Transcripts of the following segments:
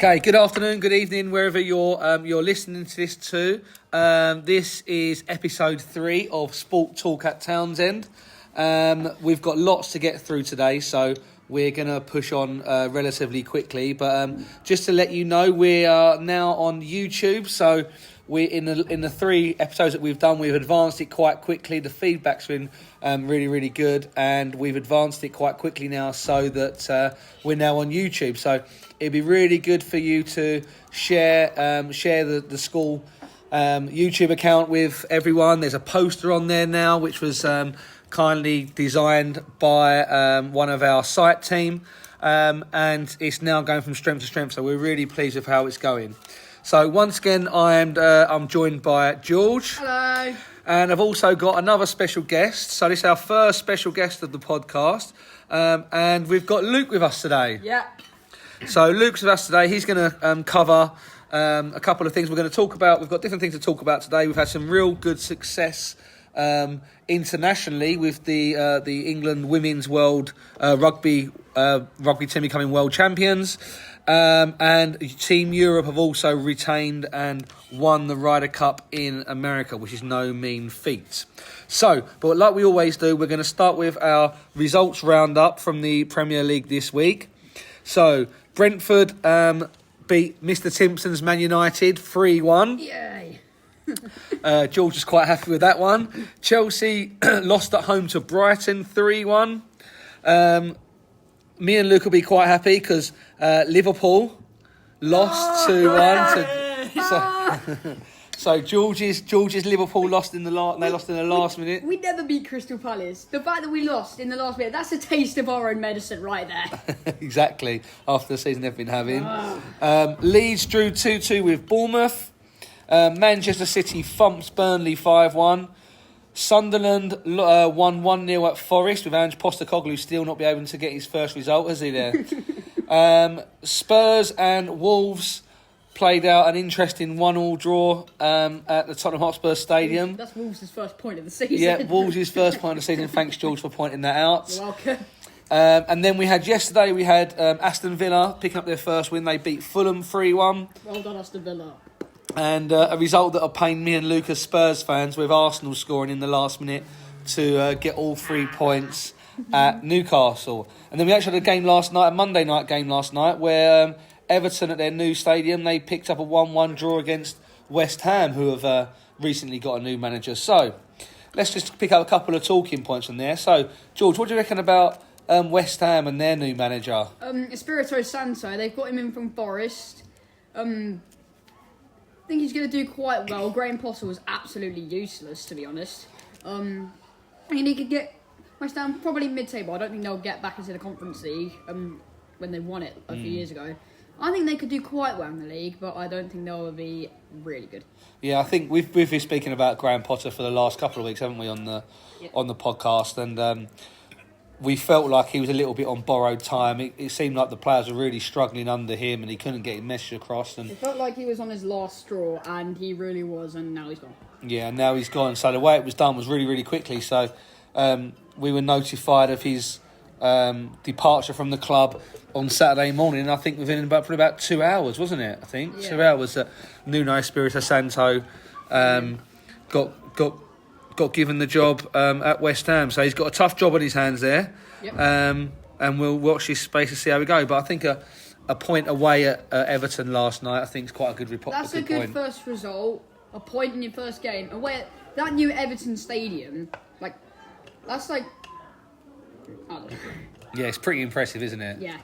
Okay, good afternoon, good evening, wherever you're listening to this to. This is episode 3 of Sport Talk at Townsend. We've got lots to get through today, so we're going to push on relatively quickly. But just to let you know, we are now on YouTube, so we're in the 3 episodes that we've done, we've advanced it quite quickly. The feedback's been really good, and we've advanced it quite quickly now so that we're now on YouTube. So it'd be really good for you to share the school YouTube account with everyone. There's a poster on there now, which was kindly designed by one of our site team, and it's now going from strength to strength. So we're really pleased with how it's going. So once again, I'm joined by George. Hello. And I've also got another special guest. So this is our first special guest of the podcast, and we've got Luke with us today. Yeah. So Luke's with us today. He's going to cover a couple of things we're going to talk about. We've got different things to talk about today. We've had some real good success internationally with the England Women's World Rugby team becoming world champions. And Team Europe have also retained and won the Ryder Cup in America, which is no mean feat. So, but like we always do, we're going to start with our results roundup from the Premier League this week. So, Brentford beat Mr. Timpson's Man United 3-1. Yay. George was quite happy with that one. Chelsea lost at home to Brighton 3-1. Me and Luke will be quite happy because Liverpool lost 2-1. So George's Liverpool lost in the last minute. We never beat Crystal Palace. The fact that we lost in the last minute, that's a taste of our own medicine right there. Exactly, after the season they've been having. Leeds drew 2-2 with Bournemouth. Manchester City thumps Burnley 5-1. Sunderland won 1-0 at Forest with Ange Postecoglou still not be able to get his first result, has he there? Spurs and Wolves played out an interesting 1-1 draw at the Tottenham Hotspur Stadium. That's Wolves' first point of the season. Yeah, Wolves' first point of the season. Thanks, George, for pointing that out. You're welcome. And then we had Aston Villa picking up their first win. They beat Fulham 3-1. Well done, Aston Villa. And a result that'll pain me and Luke as Spurs fans, with Arsenal scoring in the last minute to get all 3 points at Newcastle. And then we actually had a game last night, a Monday night game last night, where Everton at their new stadium, they picked up a 1-1 draw against West Ham, who have recently got a new manager. So let's just pick up a couple of talking points from there. So, George, what do you reckon about West Ham and their new manager? Espirito Santo, they've got him in from Forest. I think he's going to do quite well. Graham Potter was absolutely useless, to be honest. I mean, he could get West Ham probably mid-table. I don't think they'll get back into the Conference League when they won it a few years ago. I think they could do quite well in the league, but I don't think they'll be really good. Yeah, I think we've been speaking about Graham Potter for the last couple of weeks, haven't we, on the podcast? And we felt like he was a little bit on borrowed time. It seemed like the players were really struggling under him and he couldn't get his message across. And it felt like he was on his last straw, and he really was, and now he's gone. Yeah, and now he's gone. So the way it was done was really quickly. So we were notified of his departure from the club on Saturday morning, and I think within probably about 2 hours, wasn't it? I think yeah. 2 hours that Nuno Espirito Santo got given the job at West Ham. So he's got a tough job on his hands there. Yep. And we'll watch this space to see how we go. But I think a point away at Everton last night, I think, is quite a good report. That's a good first result. A point in your first game. Away at that new Everton stadium, that's I don't know. Yeah, it's pretty impressive, isn't it? Yeah.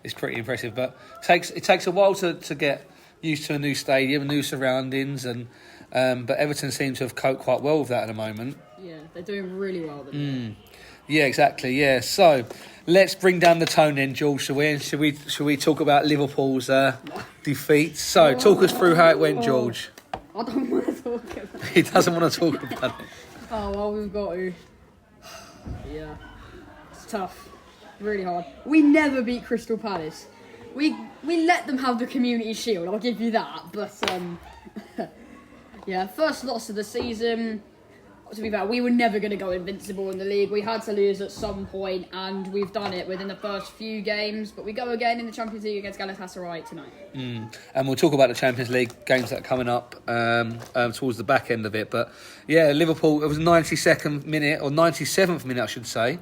It's pretty impressive, but it takes a while to get used to a new stadium, new surroundings, and but Everton seem to have coped quite well with that at the moment. Yeah, they're doing really well. Yeah, exactly. Yeah, so let's bring down the tone then, George. Shall we talk about Liverpool's defeat? So talk us through how it went, George. I don't want to talk about it. He doesn't want to talk about it. Oh well, we've got to. Yeah, it's tough. Really hard. We never beat Crystal Palace. We let them have the Community Shield, I'll give you that. But, yeah, first loss of the season. to be fair, we were never going to go invincible in the league. We had to lose at some point, and we've done it within the first few games. But we go again in the Champions League against Galatasaray tonight. And we'll talk about the Champions League games that are coming up towards the back end of it. But yeah, Liverpool, it was 92nd minute, or 97th minute, I should say.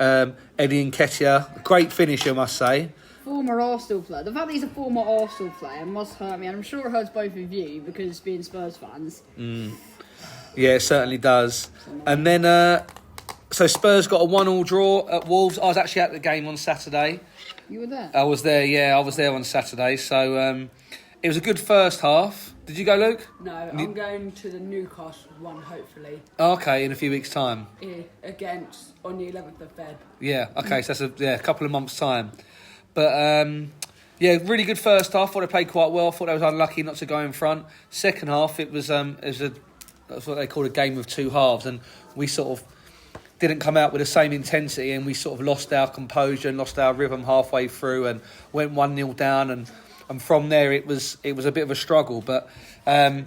Eddie Nketiah, great finisher, I must say. Former Arsenal player. The fact that he's a former Arsenal player must hurt me, and I'm sure it hurts both of you because being Spurs fans. Yeah, it certainly does. And then, so Spurs got a 1-1 draw at Wolves. I was actually at the game on Saturday. You were there? I was there, yeah. I was there on Saturday. So it was a good first half. Did you go, Luke? No, I'm going to the Newcastle one, hopefully. Okay, in a few weeks' time. Against on the 11th of Feb. Yeah, okay, so that's a couple of months' time. But, yeah, really good first half. Thought they played quite well. Thought they was unlucky not to go in front. Second half, that's what they call a game of two halves. And we sort of didn't come out with the same intensity, and we sort of lost our composure and lost our rhythm halfway through and went 1-0 down. And from there, it was a bit of a struggle. But I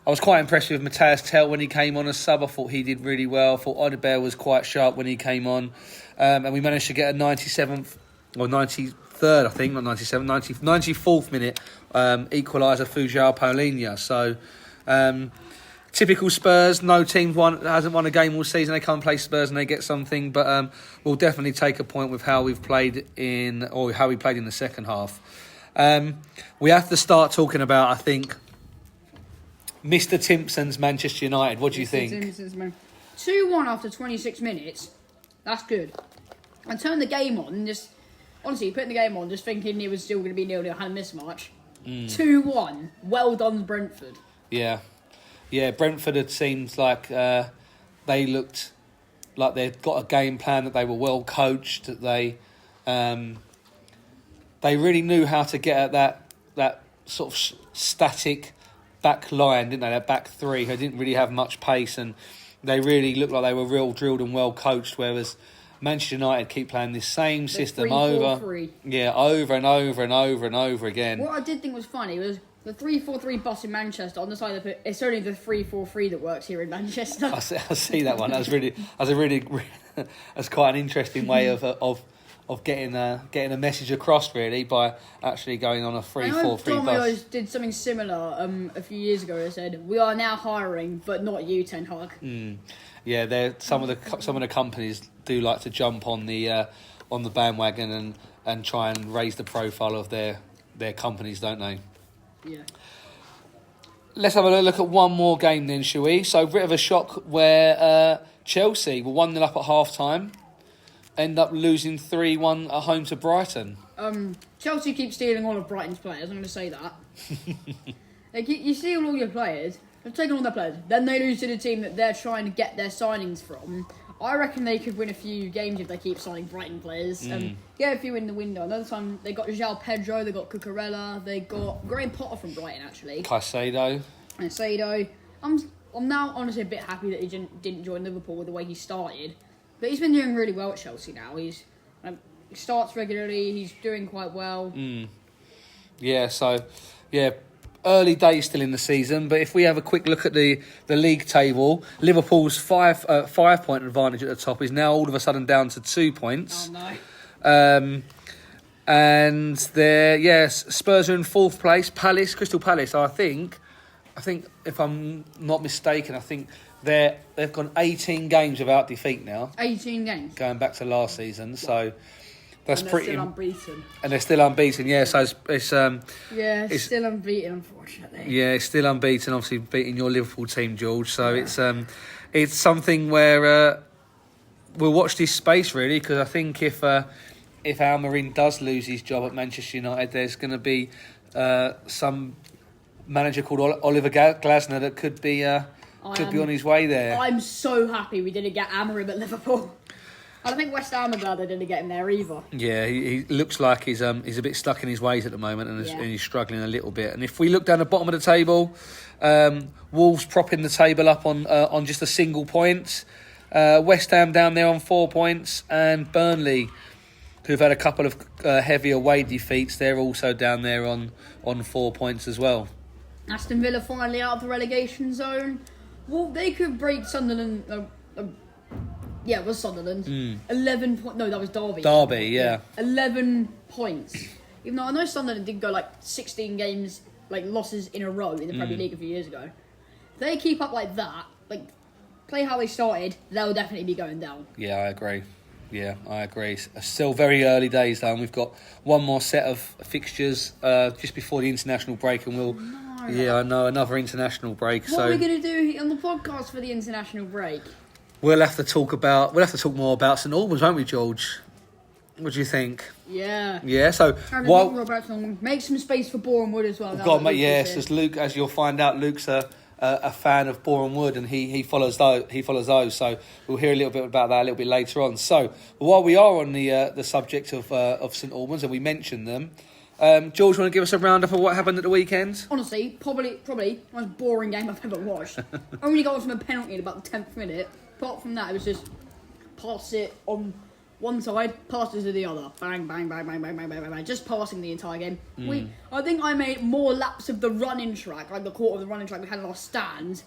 was quite impressed with Matthias Tell when he came on as sub. I thought he did really well. I thought Odebear was quite sharp when he came on. And we managed to get a 97th, or 93rd, I think, not 97th, 94th minute equaliser for João Paulinho. So typical Spurs, no team hasn't won a game all season. They come and play Spurs and they get something. But we'll definitely take a point with how we played in the second half. We have to start talking about, I think, Mr. Timpson's Manchester United. What do you think? 2-1 after 26 minutes. That's good. I turned the game on, honestly, putting the game on, just thinking it was still going to be 0-0, had a mismatch. 2-1. Well done, Brentford. Yeah. Yeah, Brentford had seemed like they looked like they'd got a game plan, that they were well coached, that they really knew how to get at that sort of static back line, didn't they? That back three who didn't really have much pace, and they really looked like they were real drilled and well coached, whereas Manchester United keep playing this same system over and over again. What I did think was funny was the 3-4-3 bus in Manchester. On the side of it, it's only the 3-4-3 that works here in Manchester. I see that one. That's quite an interesting way of getting a message across, really, by actually going on a 3-4-3 bus. Domino's did something similar a few years ago. They said, "We are now hiring, but not you, Ten Hag." Yeah, some of the companies do like to jump on the bandwagon and try and raise the profile of their companies, don't they? Yeah. Let's have a look at one more game then, shall we? So, a bit of a shock where Chelsea were 1-0 up at half time, end up losing 3-1 at home to Brighton. Chelsea keep stealing all of Brighton's players. I'm going to say that. You steal all your players. They've taken all their players. Then they lose to the team that they're trying to get their signings from. I reckon they could win a few games if they keep signing Brighton players. Get a few in the window. Another time, they got João Pedro, they got Cucurella, they got Graham Potter from Brighton, actually. Caicedo. I'm now honestly a bit happy that he didn't join Liverpool with the way he started. But he's been doing really well at Chelsea now. He starts regularly, he's doing quite well. Yeah, so, yeah, early days still in the season, but if we have a quick look at the league table, Liverpool's 5-point advantage at the top is now all of a sudden down to 2 points. Oh no. And Spurs are in fourth place. Crystal Palace, I think if I'm not mistaken, I think they've gone 18 games without defeat now. 18 games? Going back to last season, so that's pretty... Still unbeaten. And they're still unbeaten, yeah, so it's still unbeaten, unfortunately. Yeah, it's still unbeaten, obviously beating your Liverpool team, George, so it's something where we'll watch this space, really, because I think if Almiron does lose his job at Manchester United, there's going to be some manager called Oliver Glasner that could be on his way there. I'm so happy we didn't get Amorim at Liverpool. I don't think West Ham are glad they didn't get him there either. Yeah, he looks like he's a bit stuck in his ways at the moment, and he's struggling a little bit. And if we look down the bottom of the table, Wolves propping the table up on just a single point. West Ham down there on 4 points, and Burnley, who've had a couple of heavy away defeats, they're also down there on 4 points as well. Aston Villa finally out of the relegation zone. Well, they could break Sunderland. Yeah, it was Sunderland. 11 points. No, that was Derby. Derby, yeah. 11 points. Even though I know Sunderland did go like 16 games, like losses in a row in the Premier League a few years ago. If they keep up like that, like play how they started, they'll definitely be going down. Yeah, I agree. It's still very early days though, and we've got one more set of fixtures just before the international break, and we'll. No. Yeah, I know, another international break. What are we going to do on the podcast for the international break? We'll have to talk more about St Albans, won't we, George? What do you think? Yeah. Yeah. So make some space for Boreham Wood as well. As Luke, as you'll find out, Luke's a fan of Boreham Wood, and he follows those. So we'll hear a little bit about that a little bit later on. So while we are on the subject of St Albans, and we mentioned them, George, want to give us a roundup of what happened at the weekend? Honestly, probably the most boring game I've ever watched. Only got from a penalty in about the 10th minute. Apart from that, it was just pass it on one side, pass it to the other. Bang, bang, bang, bang, bang, bang, bang, bang. Just passing the entire game. I think I made more laps of the running track, like the quarter of the running track we had in our stand,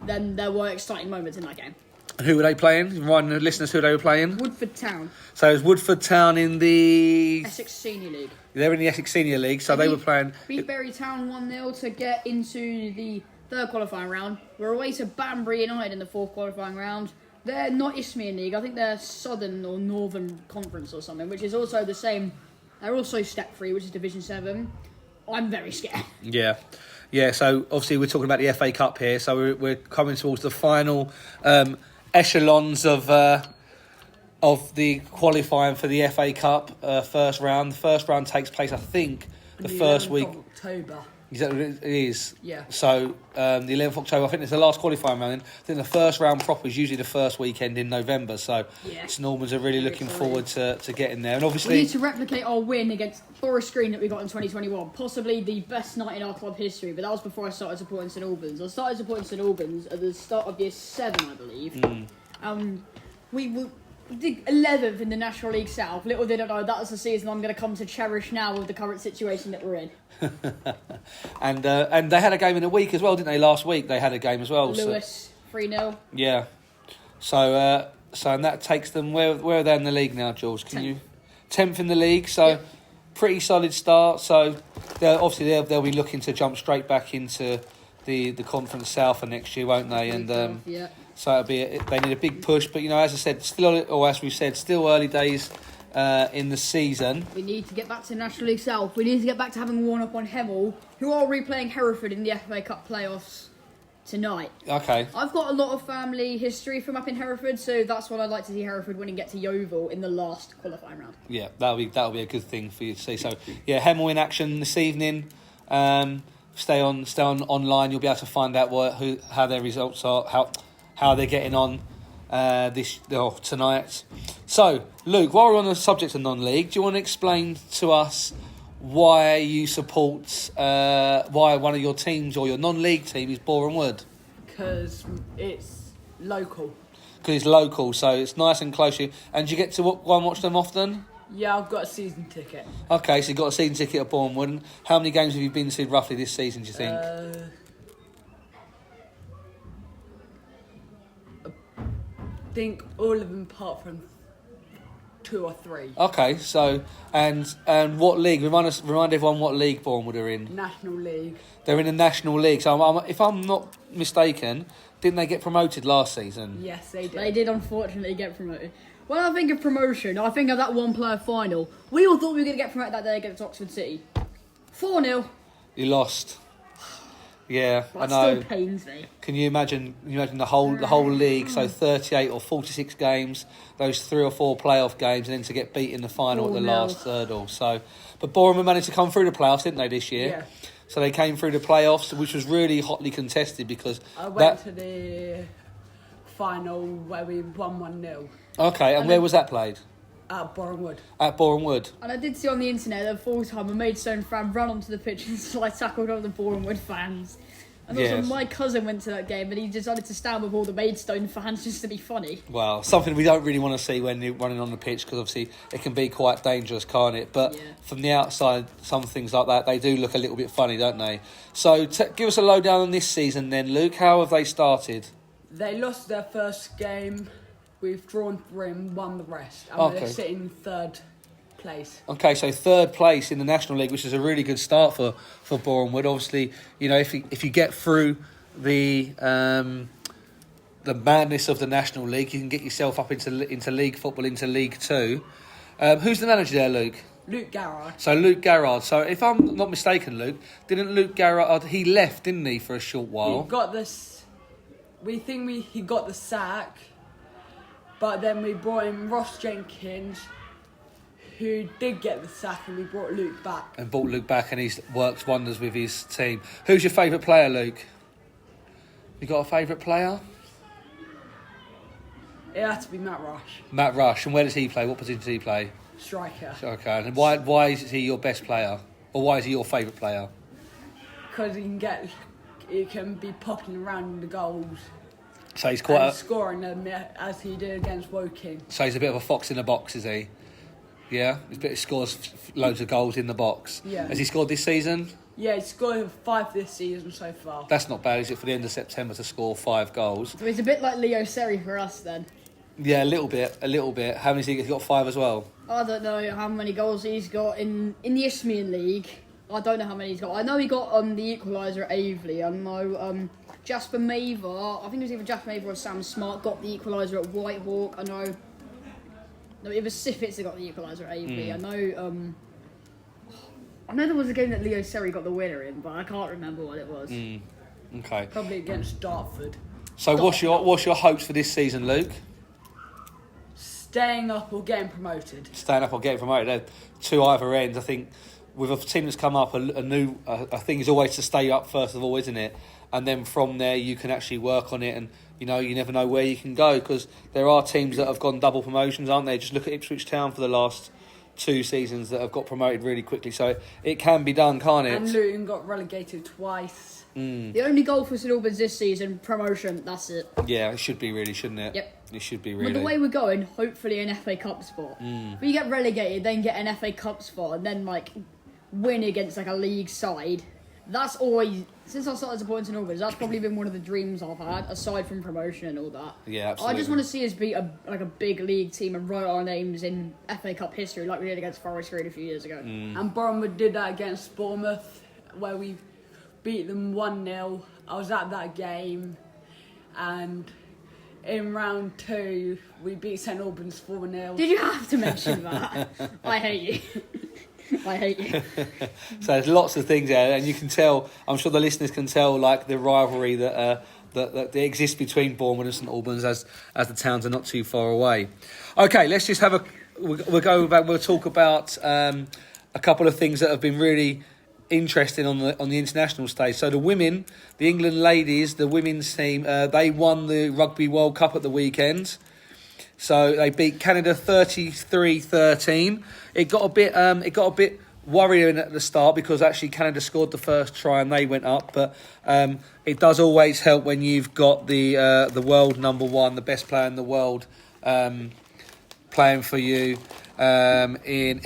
than there were exciting moments in that game. Who were they playing? Remind the listeners who they were playing. Woodford Town. So it was Woodford Town in the Essex Senior League. They're in the Essex Senior League, so they were playing. Beat Bury Town 1-0 to get into the third qualifying round. We're away to Banbury United in the fourth qualifying round. They're not Isthmian League. I think they're Southern or Northern Conference or something, which is also the same. They're also Step 3, which is Division 7. I'm very scared. Yeah. So obviously we're talking about the FA Cup here. So we're coming towards the final echelons of the qualifying for the FA Cup first round. The first round takes place, I think, the first week. October. Is that what it is? Yeah. So the 11th of October, I think it's the last qualifying round. I think the first round proper is usually the first weekend in November. So St Albans are really looking forward to getting there. And obviously, we need to replicate our win against Forest Green that we got in 2021. Possibly the best night in our club history. But that was before I started supporting St Albans. I started supporting St Albans at the start of year 7, I believe. We did 11th in the National League South. Little did I know that was the season I'm going to come to cherish now with the current situation that we're in. And they had a game in a week as well, didn't they? Last week they had a game as well. Lewis, 3-0. Yeah. So and that takes them, where are they in the league now, George? 10th in the league, so pretty solid start. So they'll be looking to jump straight back into the Conference South for next year, won't they? And so they need a big push. But as I said, still early days in the season. We need to get back to the National League South. We need to get back to having one up on Hemel, who are replaying Hereford in the FA Cup playoffs tonight. Okay. I've got a lot of family history from up in Hereford, so that's what I'd like to see Hereford win and get to Yeovil in the last qualifying round. Yeah, that'll be a good thing for you to see. So Hemel in action this evening. Stay on online. You'll be able to find out how their results are, how they're getting on tonight. So, Luke, while we're on the subject of non-league, do you want to explain to us why you support why one of your teams or your non-league team is Boreham Wood? Because it's local. Because it's local, so it's nice and close to you. And do you get to go and watch them often? Yeah, I've got a season ticket. Okay, so you've got a season ticket at Boreham Wood. And how many games have you been to roughly this season, do you think? I think all of them apart from 2 or 3. Okay, so and what league? Remind everyone what league Boreham Wood are in. National League. They're in the National League. So if I'm not mistaken, didn't they get promoted last season? Yes, they did. They did unfortunately get promoted. When I think of promotion, I think of that one-player final. We all thought we were going to get promoted that day against Oxford City. 4-0. You lost. Yeah, That I know. still pains me. Can you imagine the whole league? So 38 or 46 games, those 3 or 4 playoff games, and then to get beat in the final at the 4-0. last third. So, but Boreham managed to come through the playoffs, didn't they, this year? Yeah. So they came through the playoffs, which was really hotly contested because I went to the final where we won 1-0. Okay, and where was that played? At Boreham Wood. At Boreham Wood. And I did see on the internet that full time a Maidstone fan ran onto the pitch and tackled all the Boreham Wood fans. And also, Yes. my cousin went to that game and he decided to stand with all the Maidstone fans just to be funny. Well, something we don't really want to see when you're running on the pitch, because obviously it can be quite dangerous, can't it? But Yeah. from the outside, some things like that, they do look a little bit funny, don't they? So give us a lowdown on this season then, Luke. How have they started? They lost their first game. We've drawn 3 and won the rest. And Okay. we're sitting 3rd place. Okay, so 3rd place in the National League, which is a really good start for Bournemouth. Obviously, you know, if you get through the madness of the National League, you can get yourself up into league football, into League Two. Who's the manager there, Luke? Luke Garrard. So Luke Garrard. So if I'm not mistaken, Luke, didn't Luke Garrard, he left, didn't he, for a short while? He got this. He got the sack, but then we brought in Ross Jenkins, who did get the sack, and we brought Luke back. And brought Luke back, and he's worked wonders with his team. Who's your favourite player, Luke? You got a favourite player? It had to be Matt Rush, Matt Rush. And where does he play? What position does he play? striker, Okay. And why is he your best player? Or why is he your favourite player? because he can be popping around the goals So he's and quite. scoring them as he did against Woking. So he's a bit of a fox in the box, is he? Yeah, he scores loads of goals in the box. Yeah. Has he scored this season? Yeah, he's scored 5 this season so far. That's not bad, is it, for the end of September to score 5 goals? So it's a bit like Leo Seri for us then. Yeah, a little bit. How many's he got? He's got 5 as well. I don't know how many goals he's got in the Isthmian League. I don't know how many he's got. I know he got the equaliser at Aveley. I know Jasper Maver, I think it was either Jasper Maver or Sam Smart got the equaliser at Whitehawk. I know. No, it was Siffits that got the equaliser at Aveley. I know there was a game that Leo Seri got the winner in, but I can't remember what it was. Okay. Probably against Dartford. So what's your hopes for this season, Luke? Staying up or getting promoted. Staying up or getting promoted. They're two either ends. I think with a team that's come up, a thing is always to stay up first of all, isn't it? And then from there you can actually work on it, and you never know where you can go, because there are teams that have gone double promotions, aren't they? Just look at Ipswich Town for the last 2 seasons that have got promoted really quickly. So it can be done, can't it? And Luton got relegated twice. The only goal for St Albans this season, promotion, that's it. Yeah, it should be really, shouldn't it? Yep. It should be With really. the way we're going, hopefully an FA Cup spot. But you get relegated, then get an FA Cup spot, and then win against a league side. That's always, since I started supporting St Albans, that's probably been one of the dreams I've had, aside from promotion and all that. Yeah, absolutely. I just want to see us beat a big league team and write our names in FA Cup history, like we did against Forest Green a few years ago. And Bournemouth did that against Bournemouth, where we beat them 1-0. I was at that game, and in round 2, we beat St Albans 4-0. Did you have to mention that? I hate you. I hate you. So there's lots of things there, and you can tell. I'm sure the listeners can tell, the rivalry that exists between Bournemouth and St Albans, as the towns are not too far away. Okay, let's just have we'll go back. We'll talk about a couple of things that have been really interesting on the international stage. So the England ladies, the women's team, they won the Rugby World Cup at the weekend. So they beat Canada 33-13. It got a bit worrying at the start, because actually Canada scored the first try and they went up. But it does always help when you've got the world number one, the best player in the world, playing for you in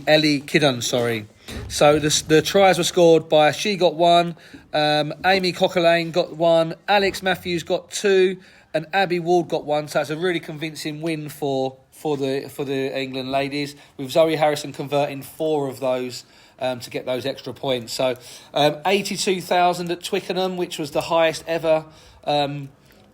Ellie Kidden. Sorry. So the tries were scored by, she got 1, Amy Coquelin got 1, Alex Matthews got 2. And Abby Ward got 1, so it's a really convincing win for the England ladies, with Zoe Harrison converting 4 of those to get those extra points. So 82,000 at Twickenham, which was the highest ever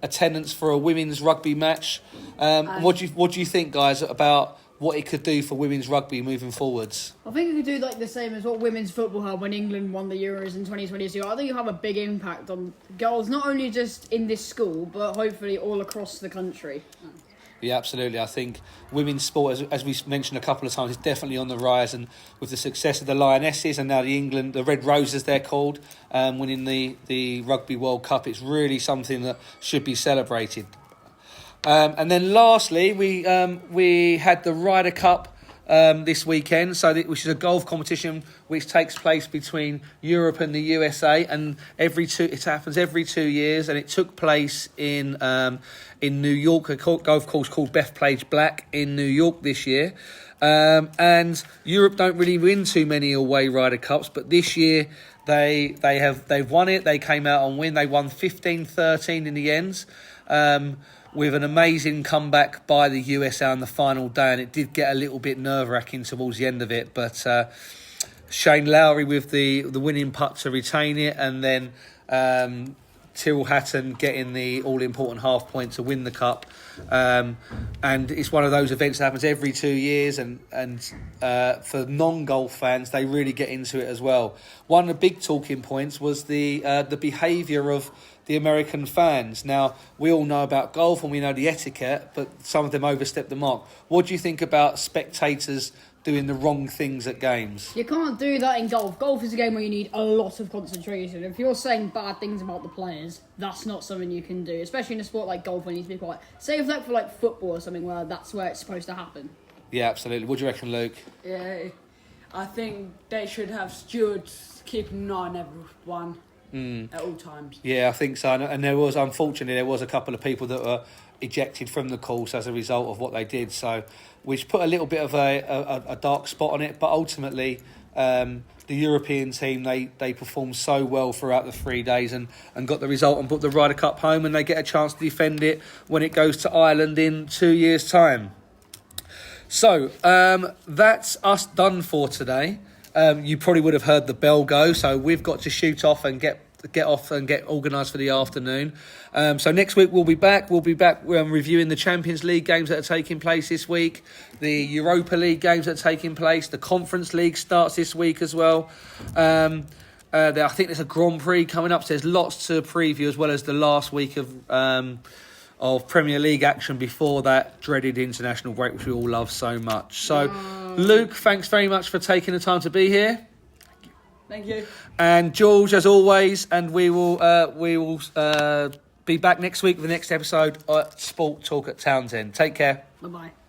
attendance for a women's rugby match. What do you think, guys, about what it could do for women's rugby moving forwards? I think it could do the same as what women's football had when England won the Euros in 2022. I think it'll have a big impact on girls, not only just in this school, but hopefully all across the country. Yeah, absolutely. I think women's sport, as we mentioned a couple of times, is definitely on the rise, and with the success of the Lionesses and now the Red Roses they're called, winning the Rugby World Cup, it's really something that should be celebrated. And then lastly, we had the Ryder Cup this weekend, which is a golf competition which takes place between Europe and the USA, and it happens every 2 years, and it took place in New York, a golf course called Bethpage Black in New York this year. And Europe don't really win too many away Ryder Cups, but this year they've won it. They came out on win. They won 15-13 in the end, with an amazing comeback by the USA on the final day, and it did get a little bit nerve-wracking towards the end of it, but Shane Lowry with the winning putt to retain it, and then Tyrrell Hatton getting the all-important half point to win the cup. And it's one of those events that happens every 2 years, and for non-golf fans, they really get into it as well. One of the big talking points was the behaviour of the American fans. Now, we all know about golf and we know the etiquette, but some of them overstep the mark. What do you think about spectators doing the wrong things at games? You can't do that in golf. Golf is a game where you need a lot of concentration. If you're saying bad things about the players, that's not something you can do, especially in a sport like golf where you need to be quiet. Save that for like football or something where that's where it's supposed to happen. Yeah, absolutely. What do you reckon, Luke? Yeah, I think they should have stewards keeping an eye on everyone at all times. Yeah, I think so. And there was a couple of people that were ejected from the course as a result of what they did. So, which put a little bit of a dark spot on it. But ultimately, the European team, they performed so well throughout the 3 days and got the result and brought the Ryder Cup home, and they get a chance to defend it when it goes to Ireland in 2 years' time. So, that's us done for today. You probably would have heard the bell go, so we've got to shoot off and get off and get organised for the afternoon. So next week we'll be back. We'll be back reviewing the Champions League games that are taking place this week, the Europa League games that are taking place, the Conference League starts this week as well. I think there's a Grand Prix coming up, so there's lots to preview, as well as the last week of Premier League action before that dreaded international break, which we all love so much. So, Luke, thanks very much for taking the time to be here. Thank you. And George, as always, and we will be back next week with the next episode at Sport Talk at Townsend. Take care. Bye-bye.